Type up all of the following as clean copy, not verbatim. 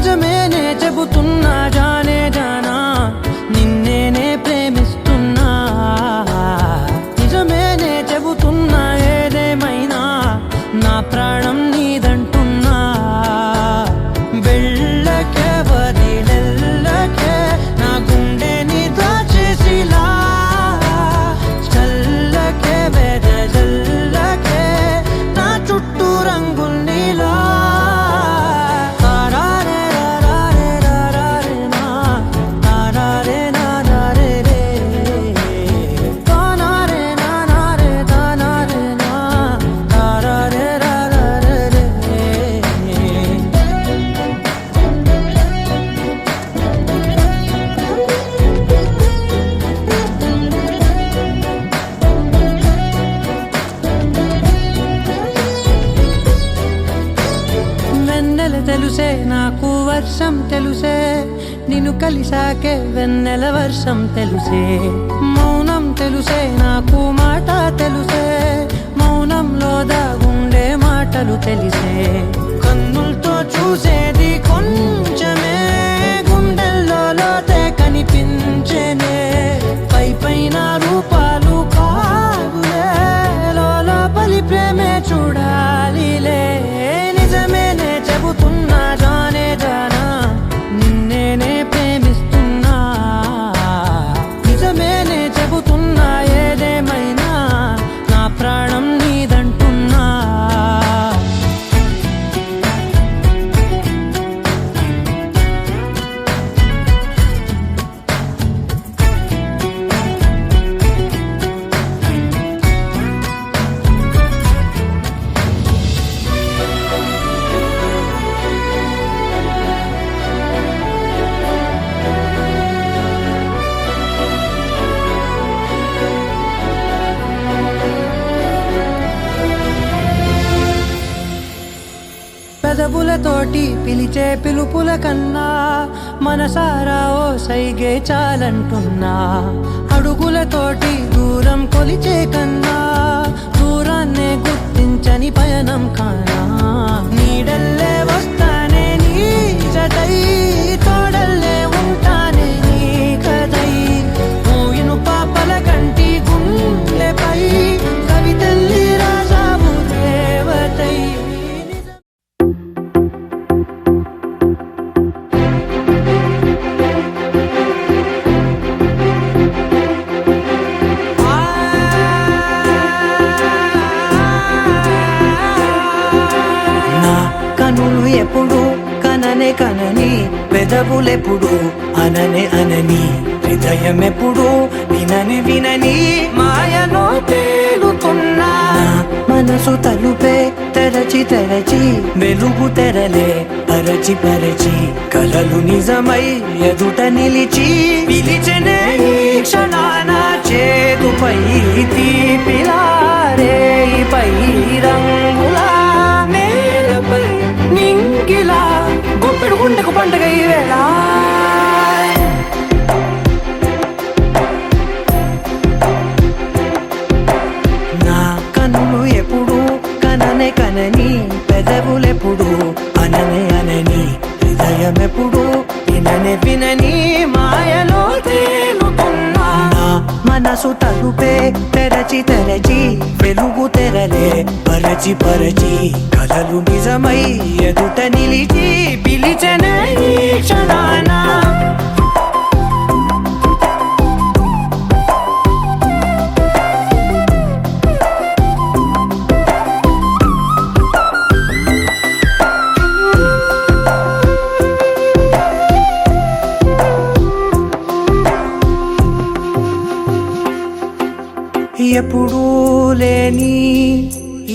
నిజమేనే చెబుతున్నా జానే జానా నిన్నేనే ప్రేమిస్తున్నా నిజమేనే చెబుతున్నా ఏదేమైనా నా ప్రాణం నీదంటున్నా వెళ్ళకే వదిలెళ్ళకే నా గుండెని దాచేసిలా చల్లకే వెదజల్లకే నా చుట్టూ రంగుల్నిలా తెలుసే నాకు వర్షం తెలుసే నిన్ను కలిసాకే వెన్నెల వర్షం తెలుసే మౌనం తెలుసే నాకు మాట తెలుసే మౌనంలో దాగుండే మాటలు తెలిసే కన్నులతో చూసేది కొంచెమే గుండెల్లో లోతే కనిపించేనే పై పైన రూపాలు కాదులే లోపలి ప్రేమే చూడాలిలే నిజమేనే చెబుతున్నా జానే జానా నిన్నేనే ప్రేమిస్తున్నా నిజమేనే చెబుతున్నా ఏదేమైనా నా ప్రాణం నీదంటున్నా పెదవులతోటి పిలిచే పిలుపుల కన్నా మనసారా ఓ సైగే చాలంటున్నా అడుగులతోటి దూరం కొలిచే కన్నా దూరాన్నే గుర్తించని పయనం కానా నీడల్లే వస్తానే నీ జతై తోడల్లే ఉంటానే నీ కదై మూయిను పాపల కంటి గుండెపై కవితల్లి రాజావు దేవతై కనులు ఎప్పుడు కననే కనని పెదవులెప్పుడు అననే అనని హృదయం ఎప్పుడు వినని వినని మాయలో తేలుతున్నా మనసు తలుపే తెరచి తెరచి వెలుగు తెరలే పరచి పరచి కలలు నిజమై ఎదుట నిలిచి పిలిచెనే ఈ క్షణాన చేతుపై తీపిలారే పై రంగులా నేలపై నింగిలా గుప్పెడు గుండెకు పండుగ ఈ వేళ నా కన్నులు ఎప్పుడు కననే కనని పెదవులెప్పుడు అననే అనని హృదయం ఎప్పుడు విననే వినని మాయలో తేలుతున్నా మనసు తలుపే తెరచి తెరచి వెలుగు తెరలే పరచి పరచి కలలు నిజమై ఎదుట నిలిచి పిలిచెనే ఈ క్షణాన ఎప్పుడూ లేని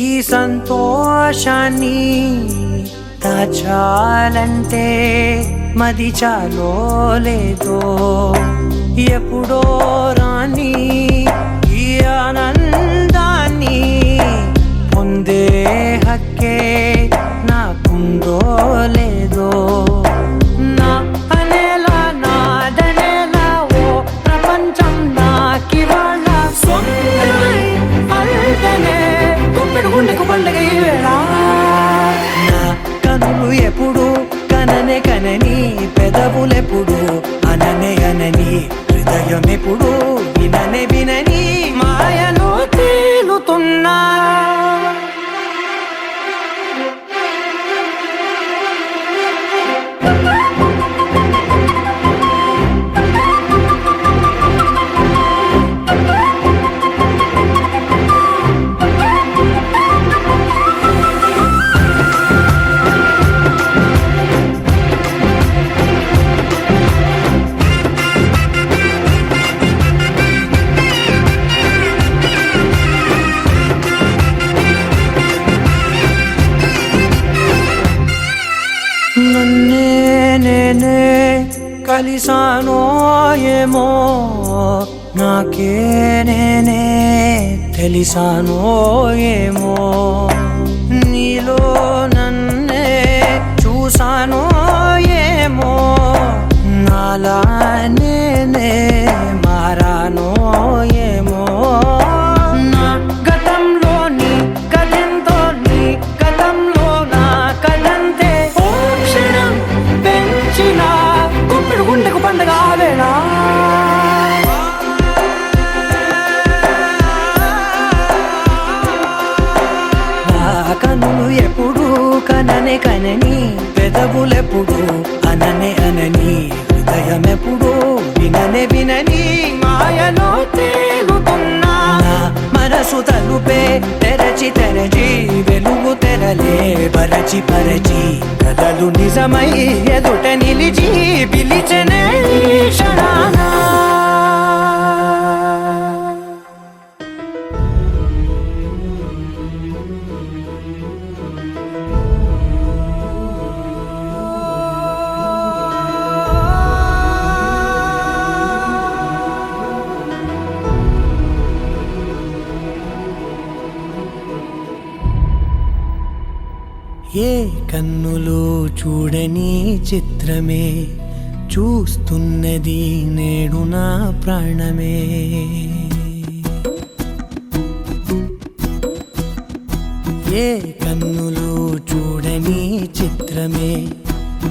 ఈ సంతోషాన్ని దాచాలంటే మది చాలో లేదో ఎప్పుడో రాని ఈ ఆనందాన్ని పొందే హక్కే నాకుందో లేదో నా అనేలా నాదనేలా ఓ ప్రపంచం నాకివాళ సొంతమై అల్దనే గుప్పెడు గుండెకు పండుగ ఈ వేళ నా కనులు ఎప్పుడు కనని కననే కనని పెదవులెప్పుడు అననే అనని హృదయమెప్పుడు విననే వినని మాయలో తేలుతున్నా నన్నే నేనే కలిసానో ఏమో నాకే నేనే తెలిసానో ఏమో నీలో నన్నే చూసానో ఏమో నాలా నేనే మారానో ఏమో నా గతంలోని కథంతో నీ గతంలో నా కథంతే ఓ క్షణం పెంచిన గుప్పిడు గుండెకు పండగ ఆవేనా కనులు ఎప్పుడు కననే కనని పెదవులెప్పుడు అననే అనని హృదయమెప్పుడు విననే వినని మాయలో తేలుతున్నా మనసు తలుపే తెరచి తెరచి వెలుగు తెరలే పరచి పరచి కలలు నిజమై ఎదుట నిలిచి పిలిచనే క్షణానా ఏ కన్నులు చూడని చిత్రమే చూస్తున్నది నేడు నా ప్రాణమే ఏ కన్నులు చూడని చిత్రమే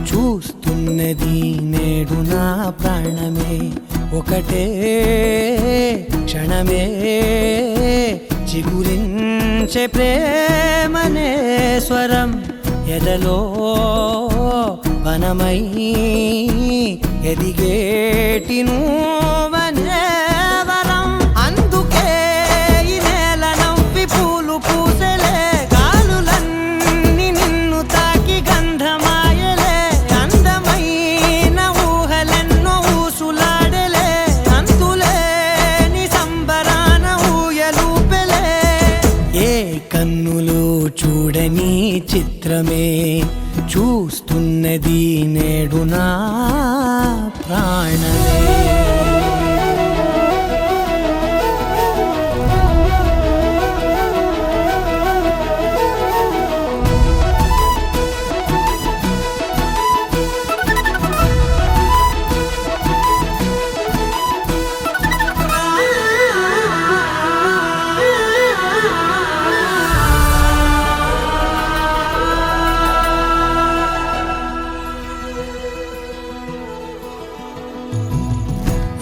చూస్తున్నది నేడు నా ప్రాణమే ఒకటే క్షణమే చిగురించే ప్రేమనే స్వరం ఎదలో వనమై ఎదిగేటి నువ్వనే వరం అందుకే ఈ నేల నవ్వి పూలు పూసలే గాలులన్నీ నిన్ను తాకి గంధమాయలే అందమైన ఊహలెన్నో ఊసులాడలే అంతులేని సంబరాన ఊయలూపెలే ఏ కన్నులు చూడని చిత్రమే చూస్తున్నది నేడు నా ప్రాణమే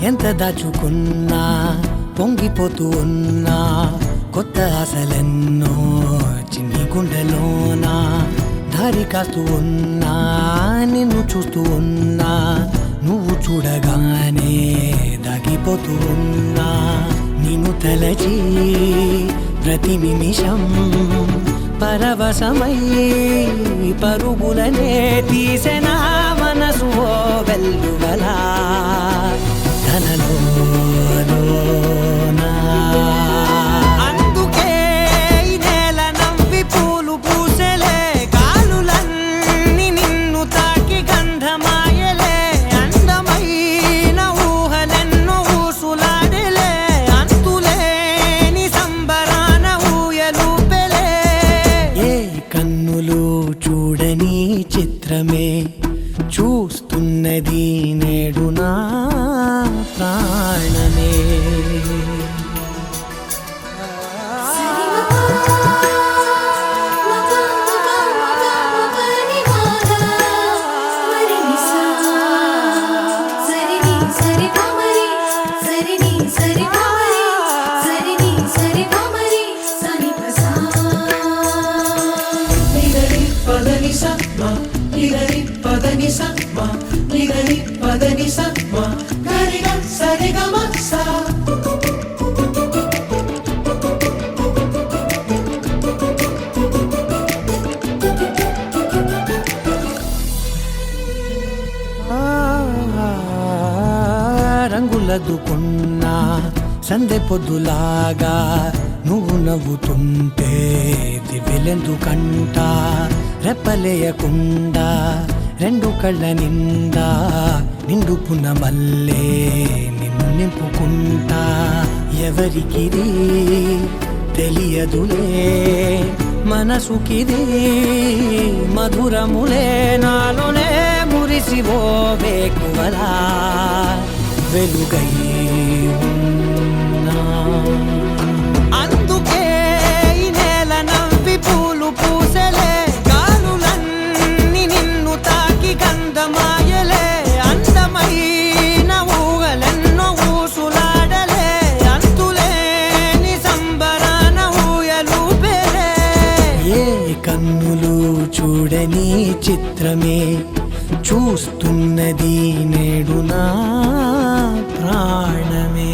ఎంత దాచుకున్నా పొంగిపోతూ ఉన్నా కొత్త ఆశలెన్నో చిన్ని గుండెలోనా దారి కాస్తూ ఉన్నా నిన్ను చూస్తూ ఉన్నా నువ్వు చూడగానే దాగిపోతూ ఉన్నా నిన్ను తలచి ప్రతి నిమిషం పరవశమై పరుగులనే తీసెనా మనసు ఓ వెల్లువలా అందుకే ఈ నేల నవ్వి పూలు పూసలే గాలులన్నీ నిన్ను తాకి గంధమాయలే అందమైన ఊహలెన్నో ఊసులాడలే అంతులేని సంబరాన ఊయలూపెలే ఏ కన్నులు చూడని చిత్రమే చూస్తున్నది నేడు నా ప్రాణమే మా నిగరి పదని స మా గరిగ సరిగమ స రంగులదుకున్నా సందె పొద్దులాగా నువ్వు నవ్వుతుంటే దివ్వెలెందుకంట రెప్పలేయకుండా రెండు కళ్ళ నిండా నిండుకున్న మల్లే నిన్ను నింపుకుంటా ఎవరికిది తెలియదులే మనసుకిది మధురములే నాలోనే మురిసివో వేకువలా వెలుగై ఉన్నా. అందుకే ఈ నేల నవ్వి పూలు పూసెలే గాలులన్నీ నిన్ను తాకి గంధమాయలే అందమైన ఊగలెన్నో ఊసులాడలే అంతులేని సంబరాన ఊయలూపెలే ఏ కన్నులు చూడని చిత్రమే చూస్తున్నది నేడు నా ప్రాణమే.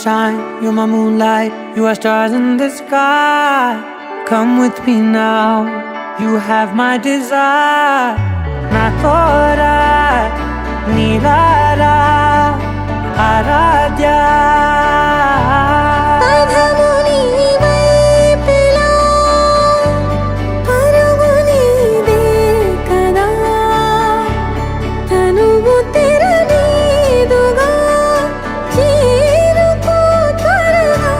Shine, you're my moonlight, you are stars in the sky. Come with me now, you have my desire. Na tora, nilara, aradhya. అధముని వైపులా పరుగు నీదే కదా తనువు తెర నీదుగా చేరుకో త్వరగా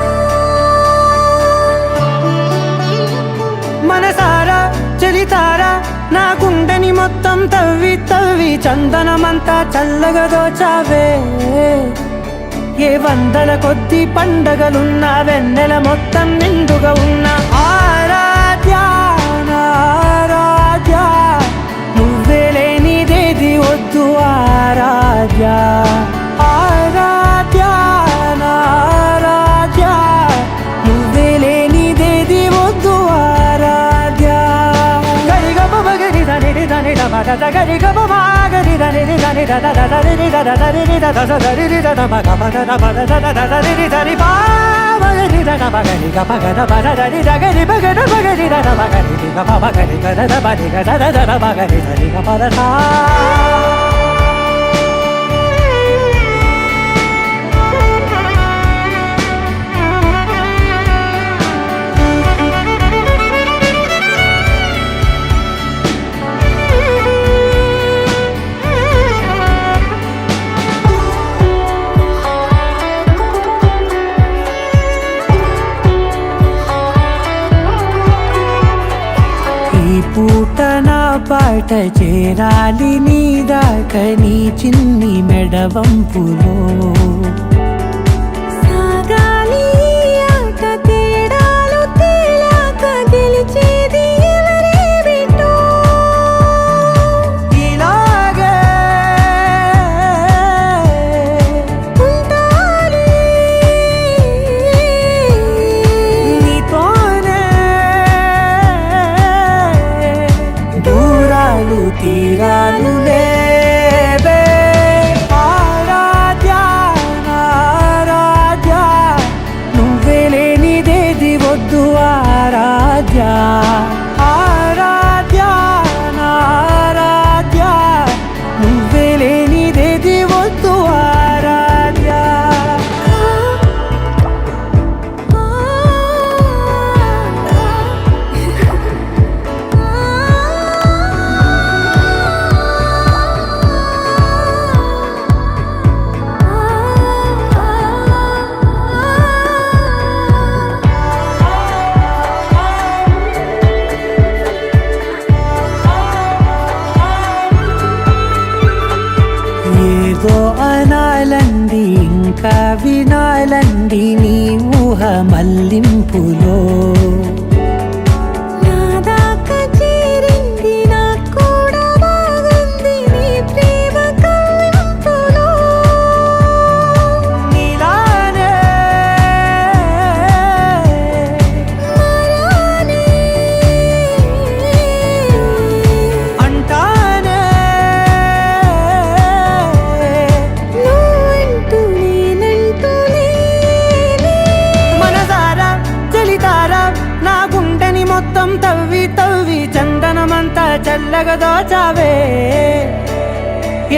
మనసారా చలితారా నా గుండెని మొత్తం తవ్వి తవ్వి చందనమంతా చల్లగా దోచావే. ఏ వందల కొద్ది పండగలున్నా వెన్నెల మొత్తం నిండుగా ఉన్న ఆరాధ్య నా ఆరాధ్య నువ్వే లేనిదేది వద్దు ఆరాధ్య. ఆరాధ్య నా ఆరాధ్య నువ్వే లేనిదేది వద్దు ఆరాధ్య. గరిగ బగరి దని దని దమగ గరిగ బగరి దని దని దద దరి దద దరి దద దరి దద మగ మగ దద దద దరి దరి బాగరి దద బగరి గ బగ దద దరి దగరి బగ బగరి దద బగరి గ బగరి గ దద బగరి గ దద దద బగరి దరి గ పద సా. ఈ పూట నా పాట చేరాలి నీ దాకా నీ చిన్ని మెడవంపులో. సాగాలి ఆట తేడాలు తేలాక గెలిచేది ఎవరే బిడ్డో ఇలాగే ఉంటాలి నీతోనే దూరాలు తీరాలు లేవే. ఆరాధ్య నా ఆరాధ్య నువ్వే లేనిదేది వద్దు ఆరాధ్య. ఆరాధ్య నా ఆరాధ్య నువ్వే లేనిదేది వద్దు ఆరాధ్య. ఏదో అనాలండి ఇంకా వినాలండి నీ ఊహ మల్లింపులో. నా దాకా చేరింది నాకు కూడా బాగుంది నీ ప్రేమ కవ్వింపులో. నీలానే మరానే అంటానే నువ్వంటూ నేనంటూ లేనే. మనసారా చలితారా నా గుండెని మొత్తం తవ్వి తవ్వి చందనమంతా చల్లగా దోచావే.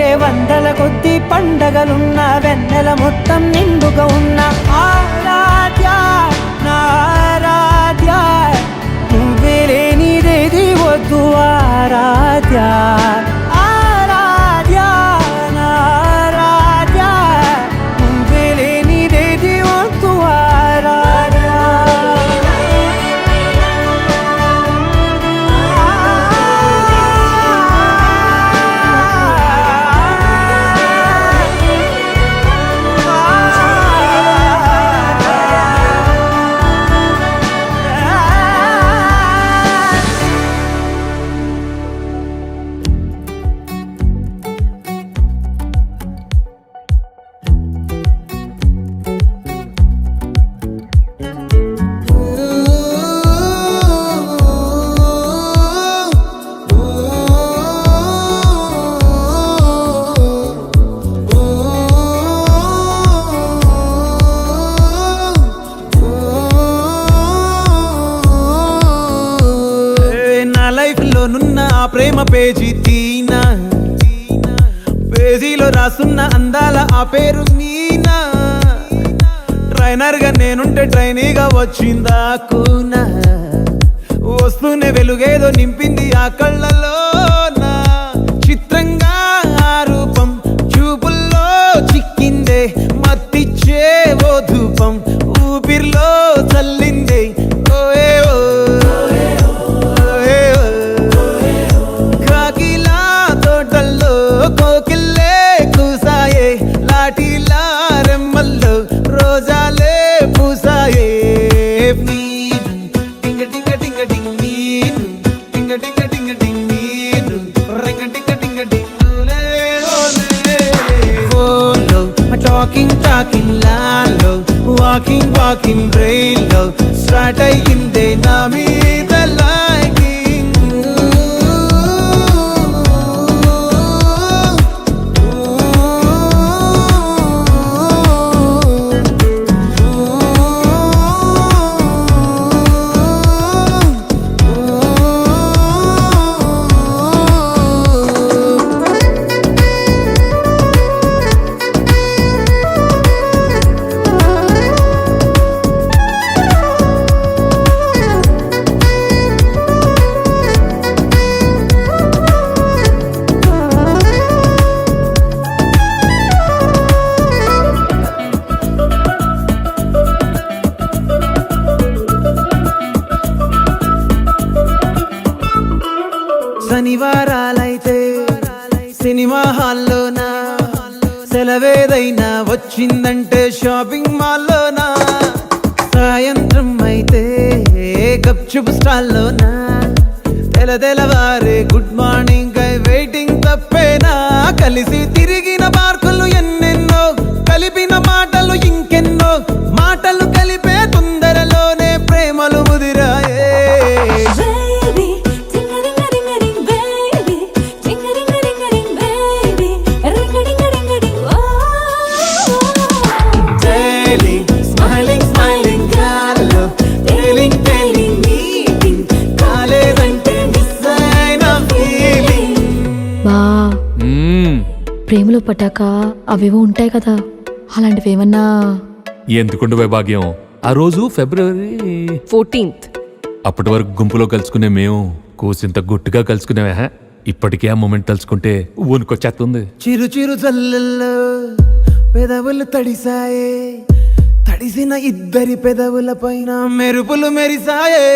ఏ వందల కొద్ది పండగలున్నా వెన్నెల మొత్తం నిండుగా ఉన్న ఆరాధ్య నా ఆరాధ్య నువ్వే లేనిదేది వద్దు ఆరాధ్య. ఆరాధ్య నా ఆరాధ్య నువ్వే లేనిదేది వద్దు ఆరాధ్య. ప్రేమ పేజీ తీనా, పేజీలో రాసున్న అందాల ఆ పేరు మీనా. ట్రైనర్ గా నేనుంటే ట్రైనీగా వచ్చిందా కూనా, వస్తూనే వెలుగేదో నింపింది ఆ కళ్ళలోన. చిత్రంగా ఆ రూపం చూపుల్లో చిక్కిందే, మత్తిచ్చే ఓ ధూపం ఊపిరిలో చల్లిందే. ఓయే ఓ కాకిలా తోటల్లో కోకిల్లే కూసాయే, లాఠీలా రెమ్మల్లో రోజాలే పూసాయే. టింగ టింగ టింగ టింగ్ నీను, టింగ టింగ టింగ టింగ్ నీను, రింగ టింగ టింగ టింగ్ ఓలే ఓలే. ఫోన్లో టాకింగ్ లాలో, వాకింగ్ బ్రెయిన్లో స్టార్ట్ అయ్యిందే నా మీద లైకింగ్. శనివారాలైతే సినిమా హాల్లోనా, సెలవేదైనా వచ్చిందంటే షాపింగ్ మాల్లోనా. సాయంత్రం అయితే గప్చుప్ స్టాల్లోనా, తెలవారే గుడ్ మార్నింగ్ కై వెయిటింగ్ తప్పేనా. కలిసి తిరిగిన పార్కులు ఎన్నెన్నో, కలిపిన మాటలు ఇంకెన్నో, మాటలు కలిపే తొందరలోనే ప్రేమలు ముదిరాయే. baby ring baby ring baby ring Daily smiling గాల్లో telling meeting, కాలేదంటే మిస్ అయిన feeling. బా ప్రేమలో పట్టాక అవేవో ఉంటాయి కదా, అలాంటివి ఏమన్నా? ఎందుకుండు వైభాగ్యం, ఆ రోజు ఫిబ్రవరి 14th. అప్పటి వరకు గుంపులో కలుసుకునే మేము కూసింత గుట్టుగా కలుసుకునేవా. ఇప్పటికే ఆ మూమెంట్ తలుచుకుంటే ఊనుకొచ్చేస్తుంది. చిరు చిరు జల్లల్లో పెదవులు తడిసాయే, తడిసిన ఇద్దరి పెదవుల పైన మెరుపులు మెరిసాయే.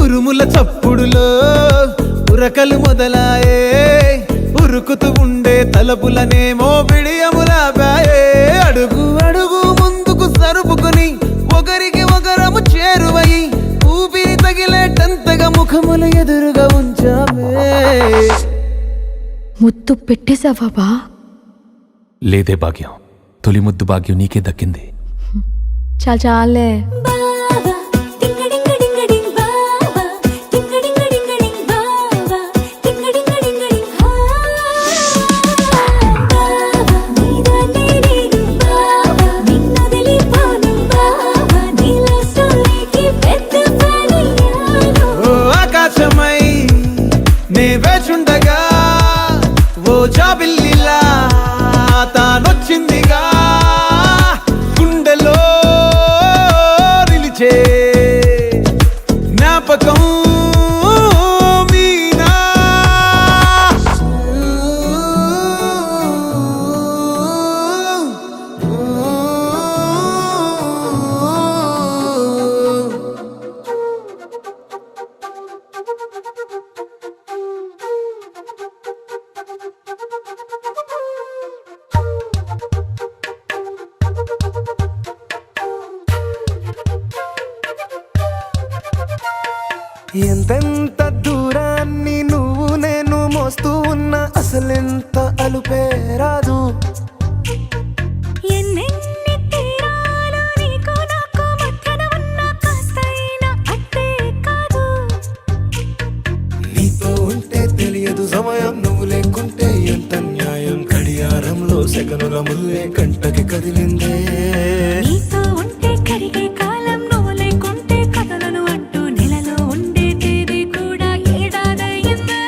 ఉరుముల చప్పుడులో ఉరకలు మొదలాయే, ఉరుకుతూ ఉండే తలపులనేమో బిడియములాపాయే. అడుగు అడుగు ముందుకు సరుపుకుని ఒకరికి ఒకరము చేరువై, ఊపిరి తగిలేటంతగా ముఖములు ఎదురుగా ఉంచామే. ముద్దు పెట్టేశావా బా? లేదే భాగ్యం, తొలి ముద్దు భాగ్యం నీకే దక్కింది. చాలే బావా టింగ డింగ డింగ డింగ్ బావా టింగ డింగ డింగ డింగ్ బావా టింగ డింగ డింగ డింగ్ హా బావా నీదానే నేను బావా నిన్ను వదిలిపోను బావా నీలో సోలికి పెద్ద పనియాను. ఓ ఆకాశమై నే వేచుండగా, ఓ జాబిల్లిలా తానొచ్చిందిగా, గుండెలో నిలిచే జ్ఞాపకం మీనా. ఎంతెంత దూరాన్ని నువ్వు నేను మోస్తూ ఉన్నా, అసలెంత అలుపే రాదు. ఎన్నెన్ని తీరాలు నీకు నాకు మధ్యన ఉన్న కాస్తైనా అట్టే కాదు. నీతో ఉంటే తెలియదు సమయం, నువ్వు లేకుంటే ఎంత న్యాయం. గడియారంలో సెకనుల ముల్లే కంటకి కదిలిందే. నీతో ఉంటే కరిగే కాలం, నువ్వు లేకుంటే కథలను అంటూ నెలలో ఉండే తేదీ కూడా ఏడాదయ్యిందే.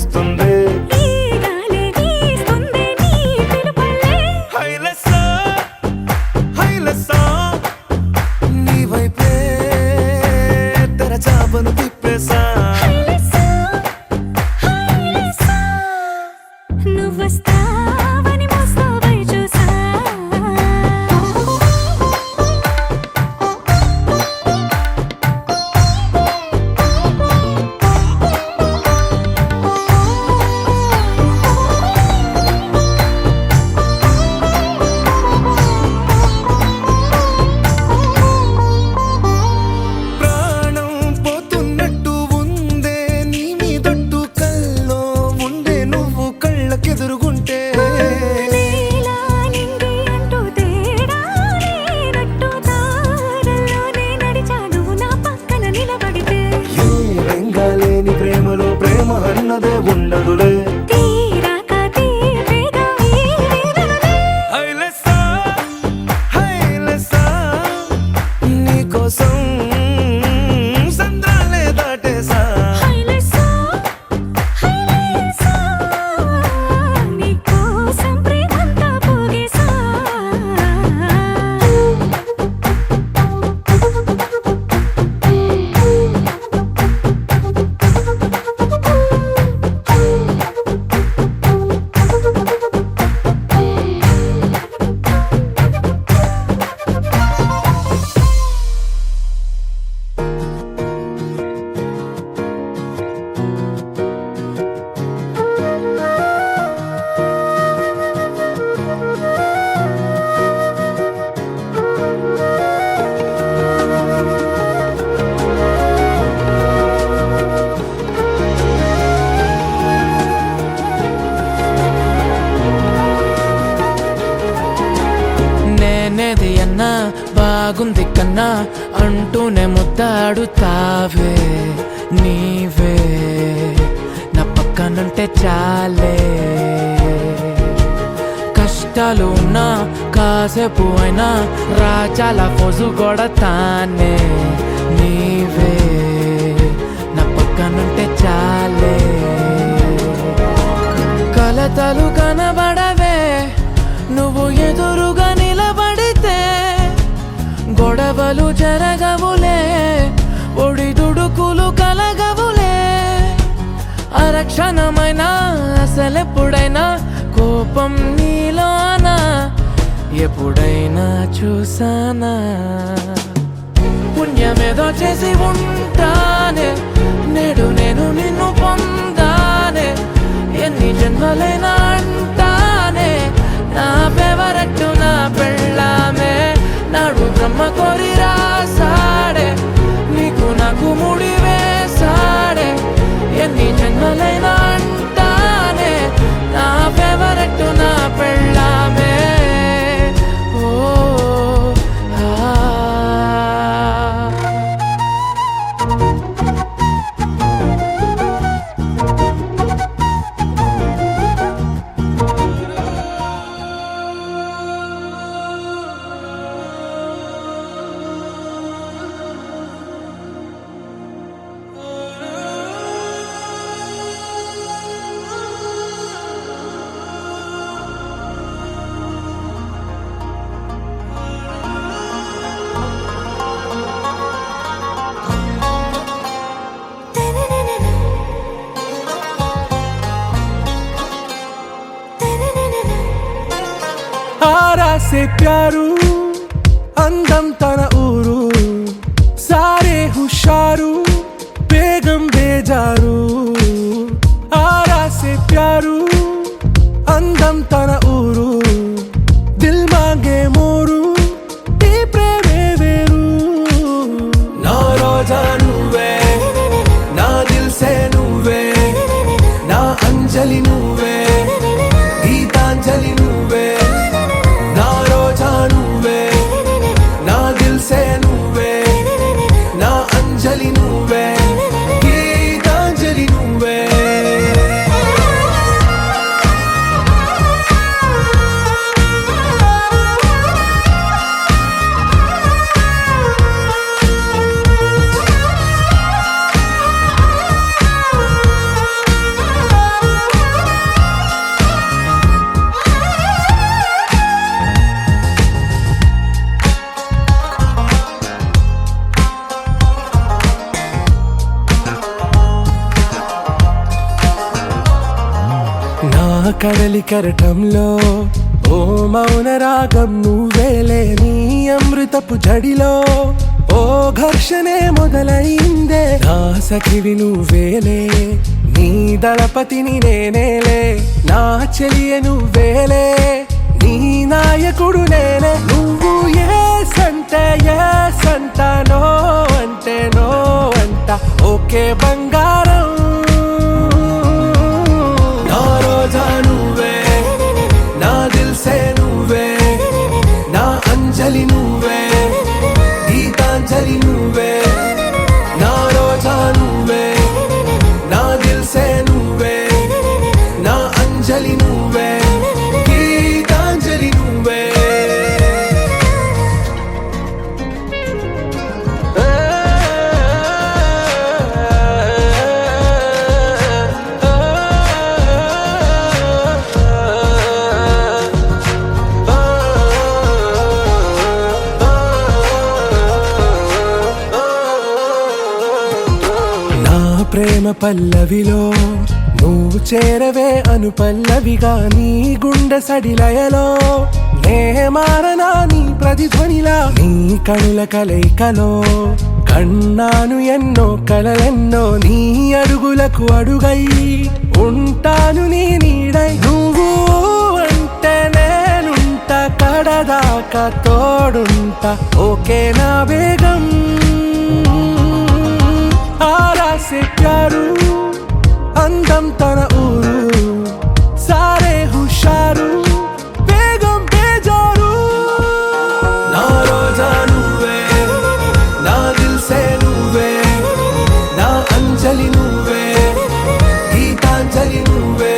చేస్తుంది ఈ గాలి వీస్తుంది నీ పిలుపులే హైలెస్సా హైలెస్సా నీ వైపే తెరచాపను తిప్పేసా హైలెస్సా హైలెస్సా నువ్వొస్తావని మోస్తావై చూసా ప్రాణం పోతున్నట్టు ఉందే నీ మీదొట్టు కల్లో ఉండే నువ్వు కళ్ళకెదురుగుంటే నీలా నింగి అంటూ తేడా లేనట్టు తారల్లోనే నడిచాను నా పక్కన నిలబడితే ఏ వెంగాలేని ప్రేమలో ప్రేమ అన్నదే ఉండదులే తీరాక తీపేగా ఈ వేదనలే హైలెస్సా హైలెస్సా నీకోసం సంద్రాలే దాటేసా హైలెస్సా హైలెస్సా నీకోసం ప్రేమంతా పోగేసా నేనేది అన్నా బాగుంది కన్నా అంటూనే ముద్దాడుతావే నీవే నా పక్కనుంటే చాలే కష్టాలు ఉన్నా కాసేపు అయినా రాజాల ఫోజు కొడతానే నీవే నా పక్కనుంటే చాలే కలతలు కనబడవే నువ్వు ఎదురుగా నిలబడితే గొడవలు జరగవులే ఒడిదుడుకులు కలగవులే అరక్షణమైనా అసలెప్పుడైనా కోపం నీలోనా ఎప్పుడైనా చూసానా పుణ్యమేదో చేసి ఉంటానే నేడు నేను నిన్ను పొందానే ఎన్ని జన్మలైనా అంటానే నా ఫేవరెట్ నా పెళ్ళామే నాడు బ్రహ్మ కోరి రాసాడే నీకు నాకు ముడి వేసాడే ఎన్ని జన్మలైనా అంటానే నా ఫేవరెట్ నా పెళ్ళామే ఓ ఆ आरा से प्यारू అందం తన ఊరు సారే హుషారు బేగం బేజారు ఆరా సే ప్యారు అందం తన ఊరు దిల్ మాంగే మోరు ఈ ప్రేమే వేరు నా రోజా నువ్వే నా దిల్ సే నువ్వే నా అంజలి నువ్వే గీతాంజలి నువ్వే నా రోజా నువ్వే నా దిల్ సే నువ్వే నా అంజలి నువ్వే గీతాంజలి నువ్వే కడలి కెరటంలో ఓ మౌన రాగం నువ్వేలే, నీ అమృతపు జడిలో ఓ ఘర్షణే మొదలైందే, నా సఖివి నువ్వేలే, నీ దళపతిని నేనేలే, నా చెలియ నువ్వేలే, నీ నాయకుడు నేనే, నువ్వు ఏ సంట నో అంటే నో అంట, ఓకే బంగారం, నా రోజా నువ్వే, నా దిల్సే నువ్వే, నా అంజలి నువ్వే, గీతాంజలి నువ్వే, నా రోజా నువ్వే, నా దిల్సే నువ్వే, నా అంజలి నువ్వే, గీతాంజలి నువ్వే. నా ప్రేమ పల్లవిలో నువ్వు చేరవే అను పల్లవిగా, నీ గుండె సడిలయలో నే మారనా నీ ప్రతిధ్వనిలా, నీ కనుల కలయికలో కన్నాను ఎన్నో కలలెన్నో, నీ అడుగులకు అడుగై ఉంటాను నీ నీడై, నువ్వు అంటే నేనుంట కడదాకా తోడుంటా, ఓకే నా వేగం, ఆరా సే ప్యారు అందం తన ఊరు, సారే హుషారు బేగం బేజారు, నా రోజా నువ్వే, నా దిల్సే నువ్వే, నా అంజలి నువ్వే, గీతాంజలి నువ్వే,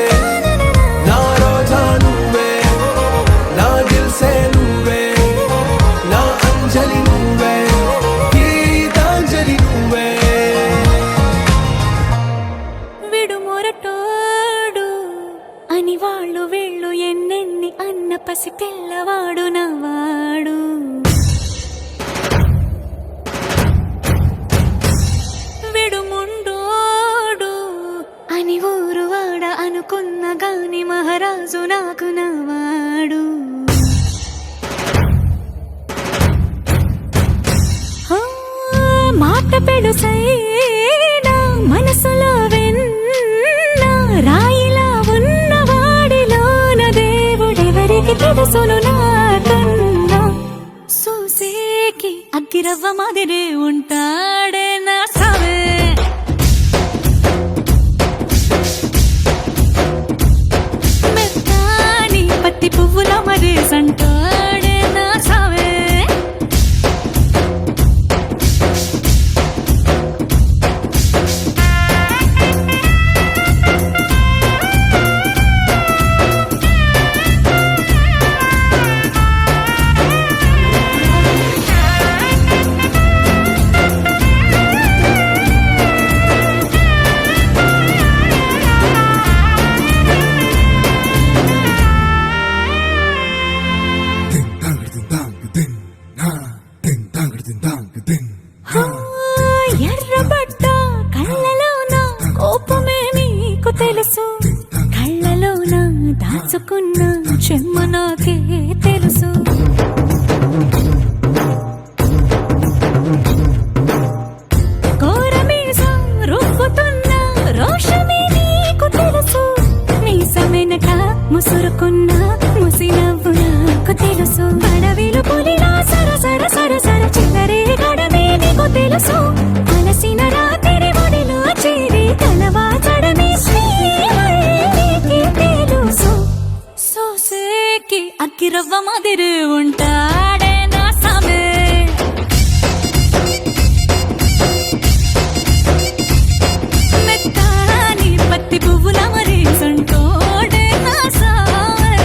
నా రోజా నువ్వే, నా దిల్సే నువ్వే, నా అంజలి నువ్వే, గీతాంజలి నువ్వే. విడు మొరటోడు అని వాళ్ళు వీళ్ళు ఎన్నెన్ని అన్న పసి పిల్లవాడు నవాడు, విడు ముండోడు అని ఊరు వాడ అనుకున్న గాని మహారాజు నాకు నవాడు, మాట పెడుసైనా మనసులో వెన్న రాయిలా ఉన్నవాడిలోన దేవుడెవరికి తెలుసును నాకన్నా, సూసేకి అగ్గిరవ్వ మాదిరే ఉంటాడే నా సావే, మెత్తాని పత్తి పువ్వుల మరే సంటాడే నా సావే. ఎర్రబడ్డ కళ్ళలోన కోపమే నీకు తెలుసు, కళ్ళలోన దాచుకున్న చెమ్మ నాకే తెలుసు, కోరమీసం రుబ్బుతున్న రోషమే నీకు తెలుసు, మీసమెనక ముసురుకున్న ముసినవ్వు నాకు తెలుసు, అడవిలు పులిలా సరసర సరసర చిల్లరే గడమే నీకు తెలుసు, అలసిన రాత్రి ఒడిలో చేరి కలవాచడమే శ్రీహరికి తెలుసు, సోసేకి అగ్గిరవ్వ మాదిరి ఉంటాడే నా సామే, మెత్తాని పత్తి పువ్వుల మరీ సంటోడే నా సామే.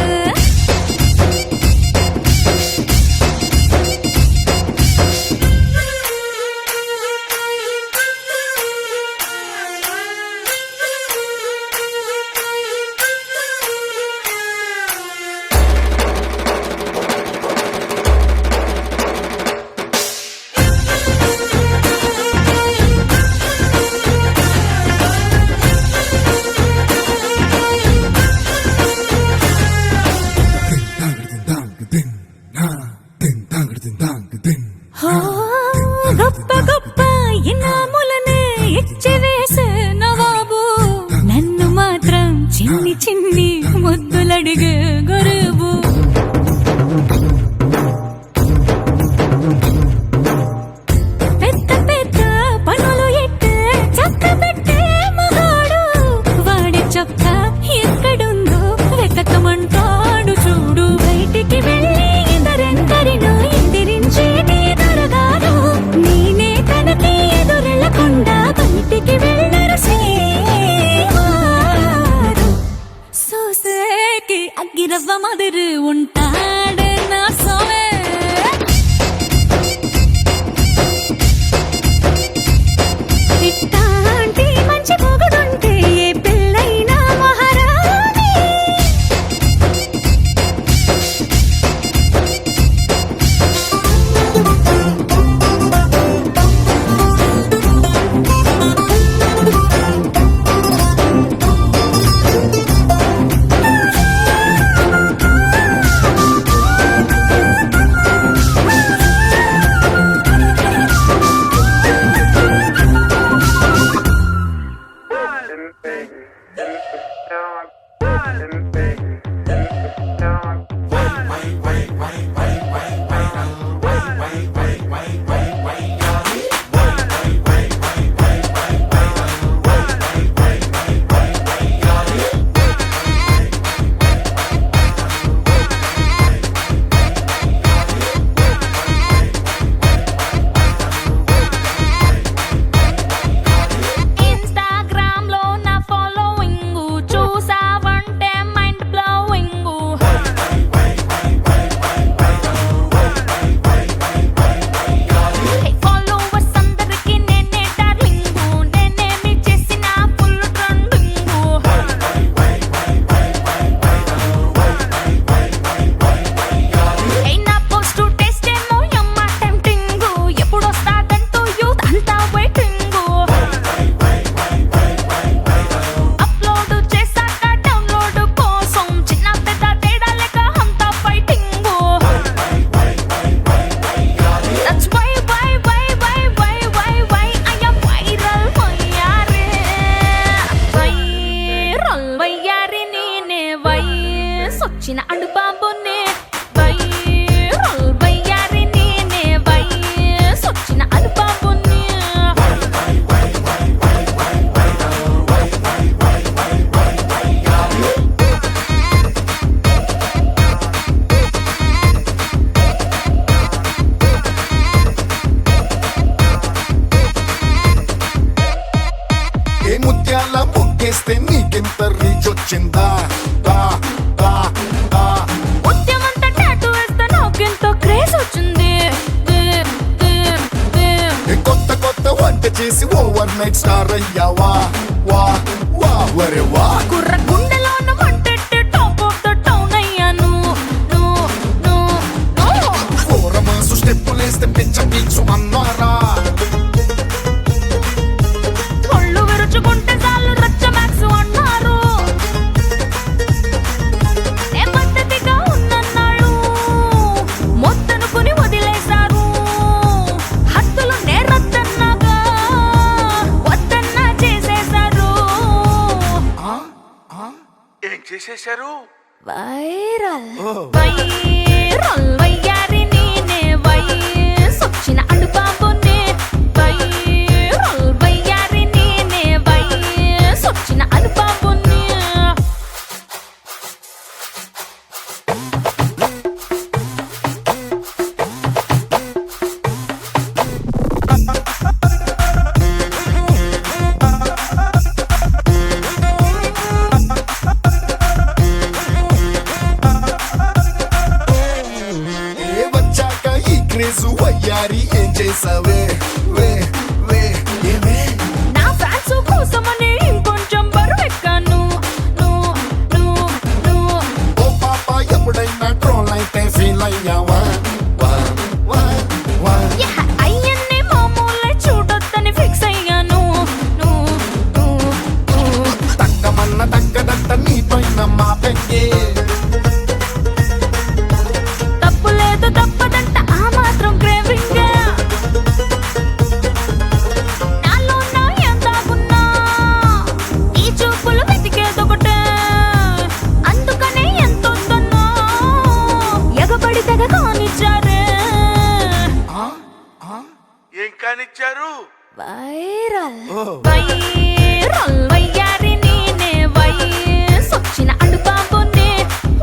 మాత్రం చిన్ని చిన్ని ముద్దులడిగే గురువు పెద్ద పెద్ద పనులు ఎట్టే చక్క పెట్టే మగాడు వాడి చొక్క ఎక్కడుందో వెతకమంటాడు చూడు బయటికి వెళ్ళి ఇద్దరెందరినో ఎదిరించేటి దొరగారు నేనే తనకి ఎదురెళ్ళకుండా బయటికి వెళ్ళరు శ్రీవారు సోసేకి అగ్గిరవ్వ మదురు ఉంటాడే నా సోమే ఇట్టాంటి మంచి మొగుడుంటే ఏ పెళ్ళైనా మహారాణి ఇన్‌స్టాగ్రామ్ లో నా ఫాలోయింగ్ చూసావంటే మైండ్ బ్లోయింగ్ ఫాలోవర్స్ అందరికి నేనే డార్లింగ్ నేనేమి చేసిన ఫుల్ ట్రెండింగ్ నా పోస్ట్ టెస్ట్ ఏమో యమ్మ టెంప్టింగ్ ఎప్పుడొస్తాదంటూ యూత్ అంతా వెయిటింగ్ అప్లోడ్ చేశాక డౌన్లోడ్ కోసం చిన్న పెద్ద తేడా లేక అంతా fighting that's why I am viral వయ్యారి నేనే వయసొచ్చిన అడుబాబునే వైరల్ వయ్యారి నేనే వయసొచ్చిన అడుబాబునే ఏ ముత్యాల ముగ్గేస్తే నీకెంత రీచ్ వచ్చిందా దా దా దా ఉద్యమంతా టాటూ వేస్తే నాకెంతో క్రేజ్ వచ్చింది ఏ కొత్త కొత్త వంట చేసి ఓవర్ నైట్ స్టార్ అయ్యావా వా వా వరే వా కుర్ర గుండెలోన మంటెట్టి టాప్ ఆఫ్ ద టౌన్ అయ్యాను ఫోరమాసు స్టెప్పులేస్తే పిచ్చ పీచు అన్నారా ఒళ్ళు విరుచుకుంటే చాలు రచ్చ మ్యాక్స్ అన్నారు ఏ పద్ధతిగా ఉన్నన్నాళ్ళు మొత్తనుకుని వదిలేశారు హద్దులు నేరద్దన్నాగా వద్దన్నా చేసేశారు ఏం చేసేశారు వైరల్ వయ్యారి నేనే వయసొచ్చిన అడుబాబునే వైరల్ వయ్యారి నేనే వయసొచ్చిన అడుబాబునే ఏ వచ్చాక ఈ క్రేజు వయ్యారి ఏం చేసావే వే వే ఏమే నా ఫ్యాన్స్ కోసమని ఇంకొంచెం బరువెక్కాను వైరల్ వైరల్ వయ్యారి నేనే వయసొచ్చిన అడుబాబునే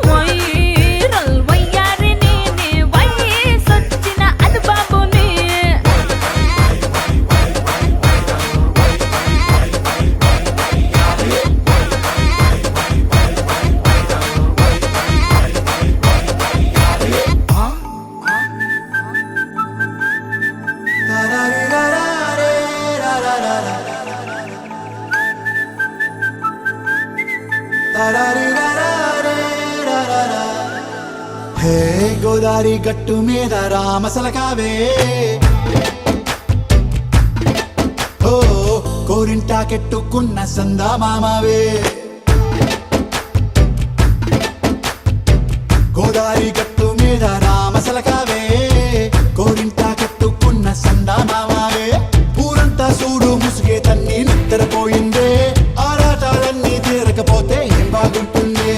వైరల్ వయ్యారి నేనే వయసొచ్చిన అడుబాబునే హే గోదారి గట్టు మీద రామసలకావే ఓ కోరింటాకెట్టుకున్న సందా మామావే గోదారి గట్టు మీద రామసలకావే కోరింటాకెట్టుకున్న సందా మామావే ఊరంతా చూడు ముసుగే తన్ని నిద్రపోయిందే ఆరాటాలన్నీ తీరకపోతే ఏం బాగుంటుంది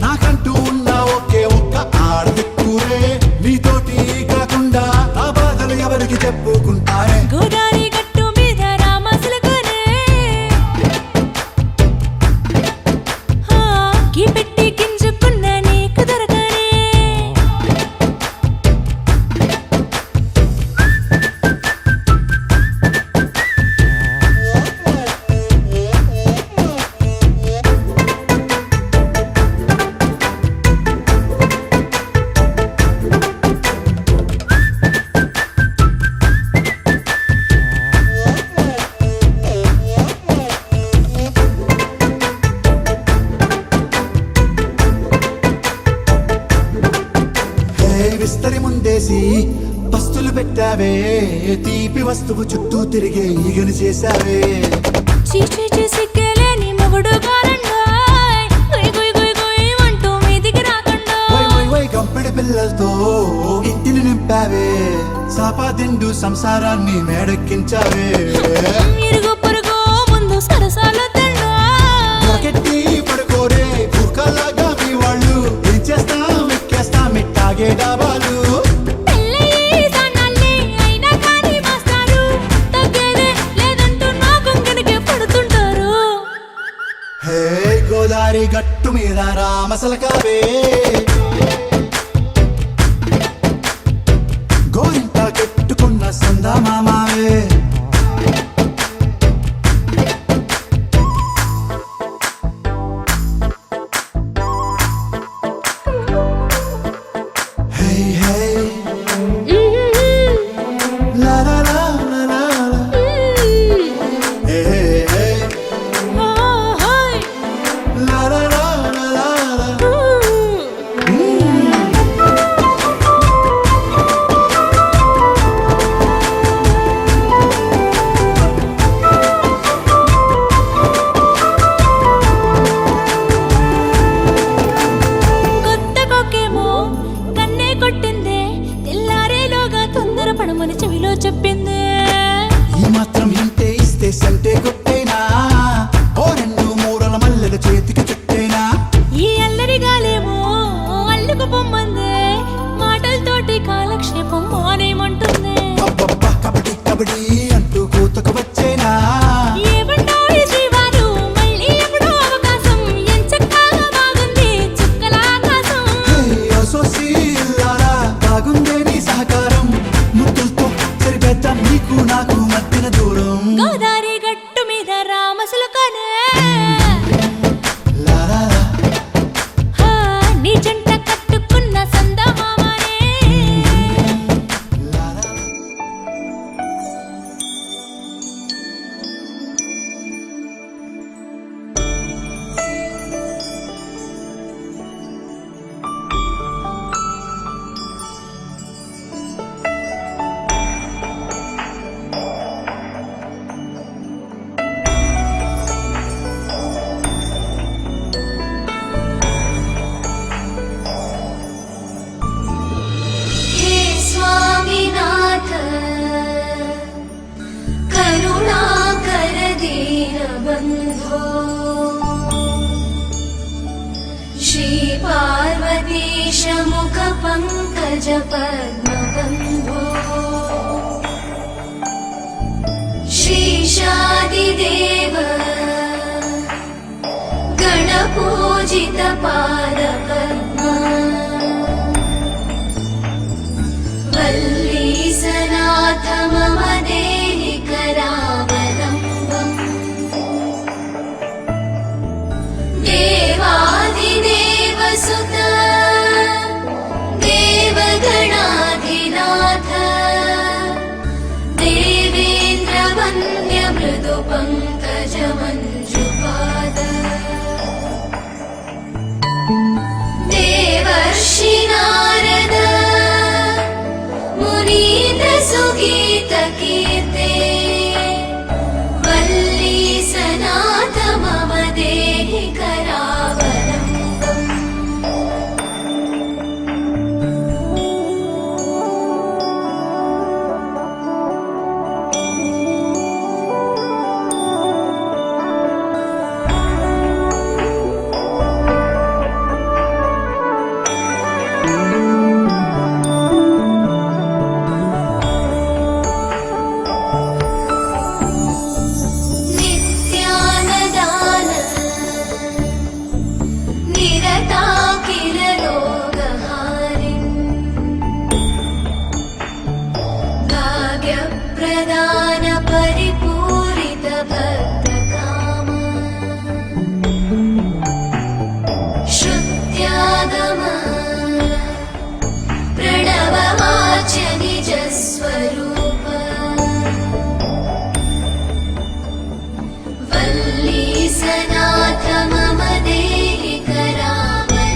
నాకంటూ ఉన్న ఒకే ఒక్క ఆడదిక్కురే నీతోటి కాకుండా నా బాధలు ఎవరికి చెప్పుకుంటారే గోదారి గట్టు మీద రామసలకనే గీ పెట్టి గింజుకున్న నీకు దొరకనే విస్తరి ముందేసి పస్తులు పెట్టావే తీపి వస్తువు చుట్టూ తిరిగే ఈగను చేశావే చీచీ సిగ్గలేని మొగుడు గారండాయ్ గుయ్ గుయ్ గుయ్ గుయ్ అంటూ మీదికి రాకండా వై వై వై గంపెడి పిల్లలతో ఇంటిని నింపావే సాపాదిండు సంసారాన్ని మేడెక్కించావే ఇరుగు పొరుగు ముందు సరసాలు తండా రాకెట్టి పడుకోరే కుక్కలాగా మీ వాళ్ళు ఏం చేస్తాం ఎక్కేస్తాం మిట్టాగే డాబాలు పెళ్ళయి సన్నాల్ని అయినా కానీ మాస్తారు తగ్గేదే లేదంటూ నా కొంగనికే పడుతుంటారు హే గోదారి గట్టు మీద రామసలకావే గోరింట కెట్టుకున్న సందా మామావే హే హే లా లా లా లా లా లా. హే హే ఓహోయ్ లా లా లా లా లా లా. కొత్త కొక్కేమో కన్నే కొట్టిందే తెల్లారేలోగా తొందర పడమని చెవిలో చెప్పిందే ఈ మాత్రం ఇంటే ఇస్తే సంటే కొట్టేనా ఓ రెండు మూరల మల్లెల చేతికి చుట్టేనా ఈ అల్లరి గాలేమో అల్లుకు పొమ్మందే మాటలతోటి కాలక్షేపం మానేమంటుంది అబ్బబ్బా కబడ్డీ కబడ్డీ అంటూ కూతకు వచ్చేనా ఏమంటారు శ్రీవారు మళ్ళీ ఎప్పుడో అవకాశం ఎంచక్కాగా బాగుంది చుక్కల ఆకాశం హే అసోసి ఇల్లారా బాగుందే నీ సహకారం ముద్దులతో సరిపెద్దాం నీకు నాకు మధ్యన దూరం గోదారి గట్టు మీద రామసులకనే లా లా లా. నీ జంట కట్టుకున్న సందమామనే లా లా. हे स्वामीनाथ करुणाकर दीनबन्धो श्रीपार्वतीश मुखपङ्कज पद्मबन्धो श्री देव गणपूजित पादपद्मा वल्लीसनाथ मम देहि करावलम्बम् देवादिदेव सुत देवगणाधिनाथ देवेन्द्रवन्द्य मृदु पङ्कज मञ्जुपाद देवर्षि नारद मुनीन्द्र सुगीत कीर्ते वल्लीसनाथ मम देहि करावलम्बम् नित्यानदान निरताखिल रोगहारिन् भाग्यप्रदान परिपूरित भक्तकाम श्रुत्यागम प्रणववाच्य निजस्वरूप वल्लीसनाथ मम देहि करावलम्बम्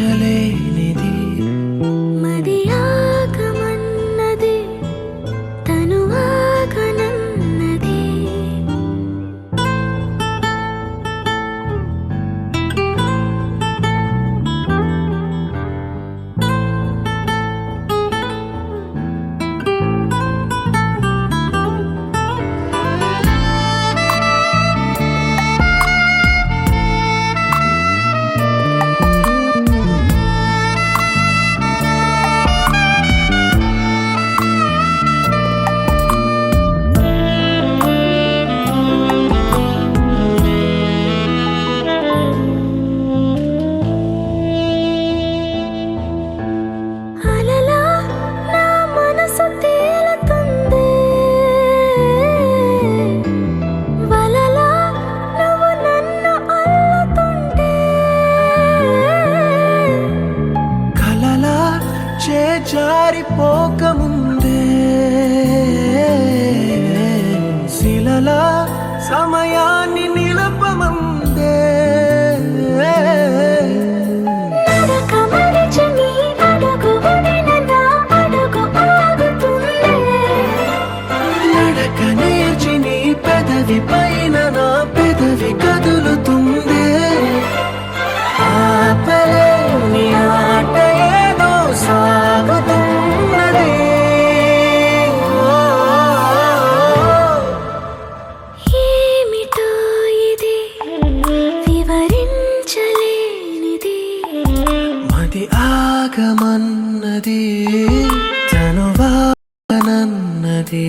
వివరించలేనిది మది ఆగమన్నది తను ఆగనన్నది అలలా నా మనసు తేలుతుంది వలలా నువ్వు నన్ను అల్లుతుంటే కలలా చేజారిపోకముందే శిలలా సమయాన్ని నిలపమందే నడక మరిచి నీ అడుగు వడిన నా అడుగు ఆగుతుందే నడక నేర్చి నీ పెదవి పైన నా పెదవి కదులుతుందే ఆపలేని ఆట ఏదో సాగుతున్నది ఏమిటో ఇది వివరించలేనిది మది ఆగమన్నది తను వానన్నది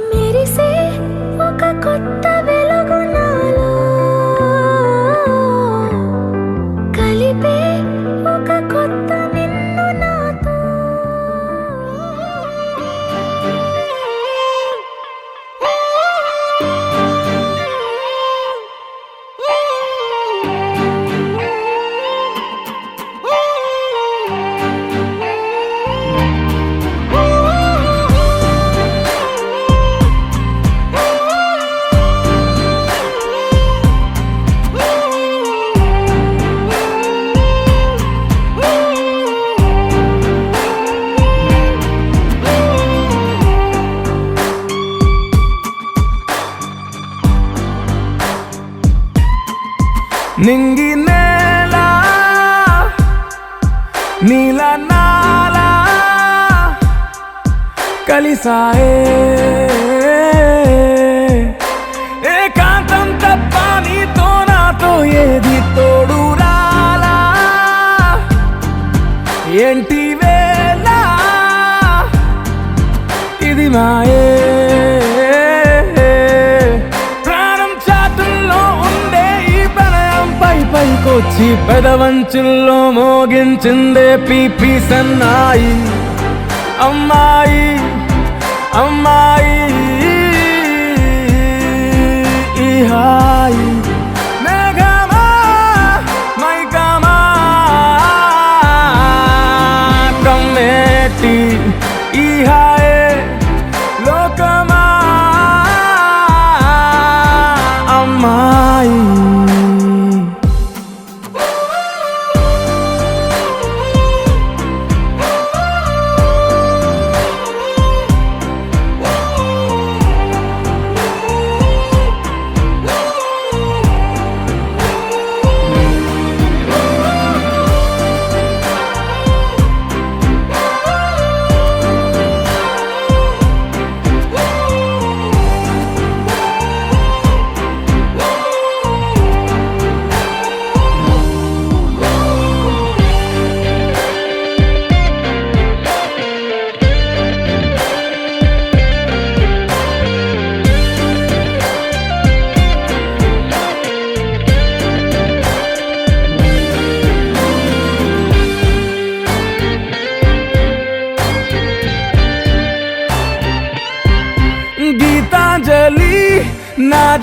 మెరిసే ఒక కొత్త వెలుగు నాలో కలిపే ఒక కొత్త నిన్ను నాతో నింగి నేల నీల నాల కలిసాయే ఏకాంతం తప్ప నీతో నాతో ఏది తోడు రాలా ఏంటి వేళ ఇది మాయే ప్రాణం చాతుల్లో ఉండే ఈ ప్రణయం పైకొచ్చి పెదవంచుల్లో మోగించిందే పీపీ సన్నాయి అమ్మాయి అమ్మాయి ఈ హాయి మేఘమా మైకమా కమ్మేటి ఈ హాయే లోకమా అమ్మాయి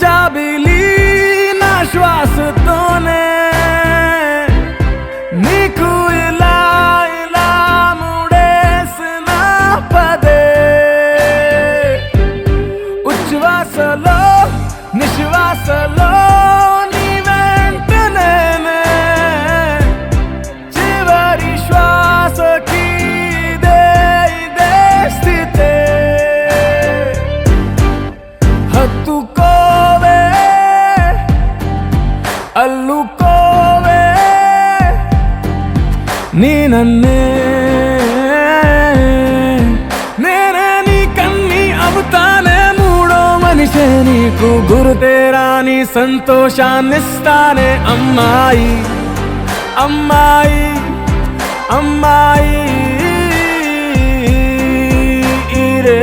జాబిలి నా శ్వాసతోనే నీకు ఇలా ఇలా ముడేసిన పదే ఉచ్ఛ్వాసలో నిశ్వాసలో నీ వెంట నేనే చివరి శ్వాసకి ఇదే స్థితే హత్తుకోవే అల్లుకోవే నీ నన్నే నేనే నీ కన్ని అవుతానే మూడో మనిషే నీకు గురుతేరాని సంతోషాన్నిస్తానే అమ్మాయి అమ్మాయి అమ్మాయి ఈ రే